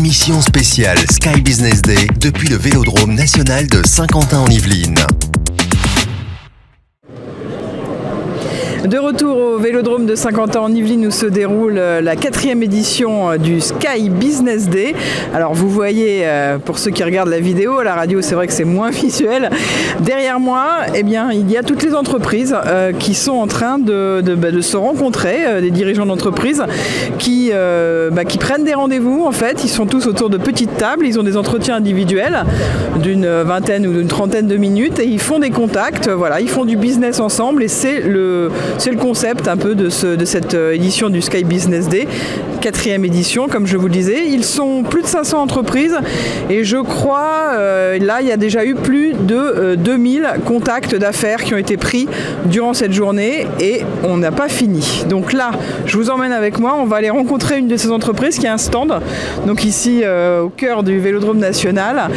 Émission spéciale Sky Business Day depuis le Vélodrome national de Saint-Quentin-en-Yvelines. De retour au Vélodrome de Saint-Quentin-en-Yvelines où se déroule la 4e édition du Sky Business Day. Alors vous voyez, pour ceux qui regardent la vidéo, à la radio c'est vrai que c'est moins visuel. Derrière moi, eh bien, il y a toutes les entreprises qui sont en train de se rencontrer, des dirigeants d'entreprises qui prennent des rendez-vous en fait. Ils sont tous autour de petites tables, ils ont des entretiens individuels d'une vingtaine ou d'une trentaine de minutes et ils font des contacts, voilà, ils font du business ensemble et c'est le concept un peu de cette édition du Sky Business Day, 4e édition, comme je vous le disais. Ils sont plus de 500 entreprises et je crois, là, il y a déjà eu plus de 2000 contacts d'affaires qui ont été pris durant cette journée et on n'a pas fini. Donc là, je vous emmène avec moi, on va aller rencontrer une de ces entreprises qui a un stand, donc ici au cœur du Vélodrome national.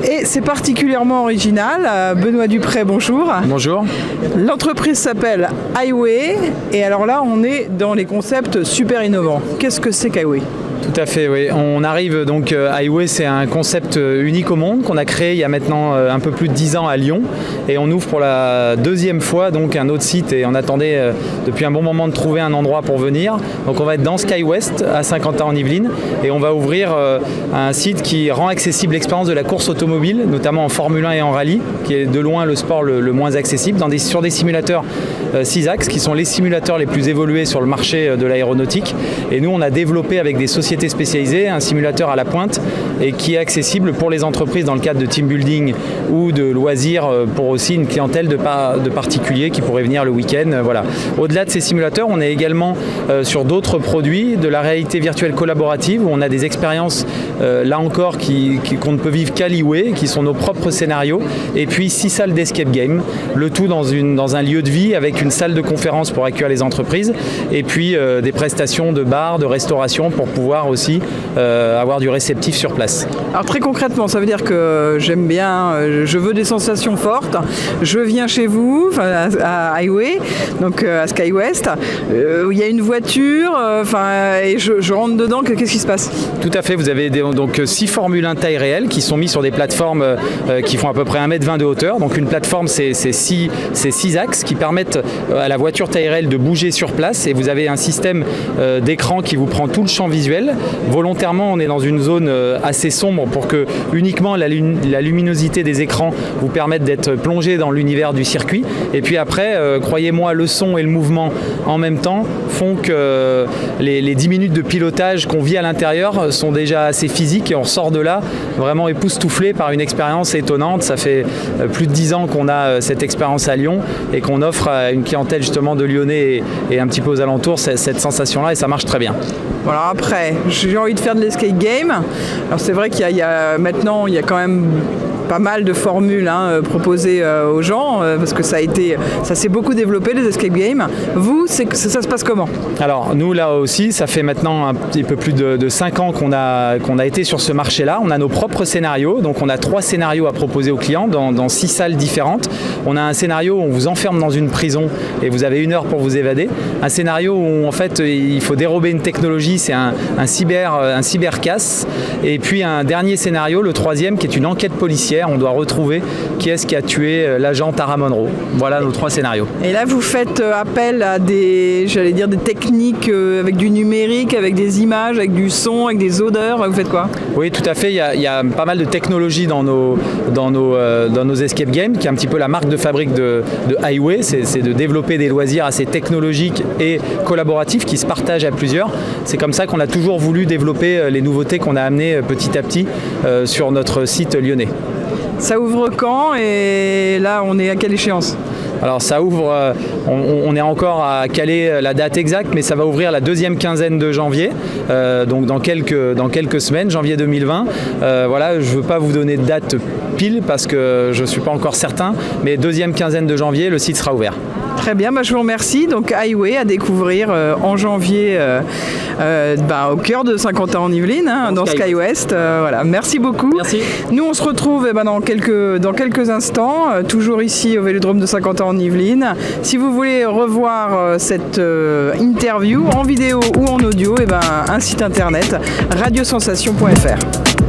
Et c'est particulièrement original. Benoît Dupré, bonjour. Bonjour. L'entreprise s'appelle Highway. Et alors là, on est dans les concepts super innovants. Qu'est-ce que c'est qu'Highway ? Tout à fait, oui. On arrive donc, Highway, c'est un concept unique au monde qu'on a créé il y a maintenant un peu plus de 10 ans à Lyon. Et on ouvre pour la 2e fois donc un autre site et on attendait depuis un bon moment de trouver un endroit pour venir. Donc on va être dans SkyWest à Saint-Quentin-en-Yvelines et on va ouvrir un site qui rend accessible l'expérience de la course automobile, notamment en Formule 1 et en rallye, qui est de loin le sport le moins accessible, sur des simulateurs 6 axes qui sont les simulateurs les plus évolués sur le marché de l'aéronautique. Et nous, on a développé avec des sociétés spécialisées un simulateur à la pointe et qui est accessible pour les entreprises dans le cadre de team building ou de loisirs pour aussi une clientèle de particuliers qui pourraient venir le week-end. Voilà. Au-delà de ces simulateurs, on est également sur d'autres produits, de la réalité virtuelle collaborative où on a des expériences là encore qu'on ne peut vivre qu'à Highway, qui sont nos propres scénarios, et puis 6 salles d'escape game, le tout dans un lieu de vie avec une salle de conférence pour accueillir les entreprises et puis des prestations de bar, de restauration pour pouvoir aussi avoir du réceptif sur place. Alors très concrètement, ça veut dire que j'aime bien, je veux des sensations fortes, je viens chez vous, à Highway, donc à SkyWest, il y a une voiture, et je rentre dedans, qu'est-ce qui se passe ? Tout à fait, vous avez donc 6 Formule 1 taille réelle qui sont mis sur des plateformes qui font à peu près 1,20 m de hauteur. Donc une plateforme, c'est 6 axes qui permettent à la voiture taille réelle de bouger sur place et vous avez un système d'écran qui vous prend tout le champ visuel. Volontairement, on est dans une zone assez sombre pour que uniquement la luminosité des écrans vous permette d'être plongé dans l'univers du circuit. Et puis après, croyez-moi, le son et le mouvement en même temps font que les 10 minutes de pilotage qu'on vit à l'intérieur sont déjà assez physiques et on ressort de là vraiment époustouflé par une expérience étonnante. Ça fait plus de 10 ans qu'on a cette expérience à Lyon et qu'on offre à une clientèle justement de Lyonnais et un petit peu aux alentours cette sensation-là et ça marche très bien. Voilà, après, j'ai envie de faire de l'escape game. Alors c'est vrai qu'il y a maintenant, il y a quand même pas mal de formules proposées aux gens parce que ça s'est beaucoup développé les escape games. Vous, ça se passe comment ? Alors nous là aussi, ça fait maintenant un petit peu plus de 5 ans qu'on a été sur ce marché-là. On a nos propres scénarios, donc on a 3 scénarios à proposer aux clients dans 6 salles différentes. On a un scénario où on vous enferme dans une prison et vous avez 1 heure pour vous évader. Un scénario où en fait il faut dérober une technologie, c'est un cybercasse. Et puis un dernier scénario, le 3e, qui est une enquête policière. On doit retrouver qui est-ce qui a tué l'agent Tara Monroe. Voilà nos 3 scénarios. Et là, vous faites appel à des techniques avec du numérique, avec des images, avec du son, avec des odeurs. Vous faites quoi ? Oui, tout à fait. Il y a pas mal de technologies dans nos escape games, qui est un petit peu la marque de fabrique de Highway. C'est de développer des loisirs assez technologiques et collaboratifs qui se partagent à plusieurs. C'est comme ça qu'on a toujours voulu développer les nouveautés qu'on a amenées petit à petit sur notre site lyonnais. Ça ouvre quand et là on est à quelle échéance ? Alors ça ouvre, on est encore à caler la date exacte, mais ça va ouvrir la 2e quinzaine de janvier, donc dans quelques semaines, janvier 2020. Voilà, je ne veux pas vous donner de date pile parce que je ne suis pas encore certain, mais 2e quinzaine de janvier, le site sera ouvert. Très bien, je vous remercie. Donc Highway à découvrir en janvier au cœur de Saint-Quentin en Yvelines, dans Sky West. Voilà. Merci beaucoup. Merci. Nous on se retrouve dans quelques instants, toujours ici au Vélodrome de Saint-Quentin en Yvelines. Si vous voulez revoir cette interview en vidéo ou en audio, un site internet radiosensation.fr.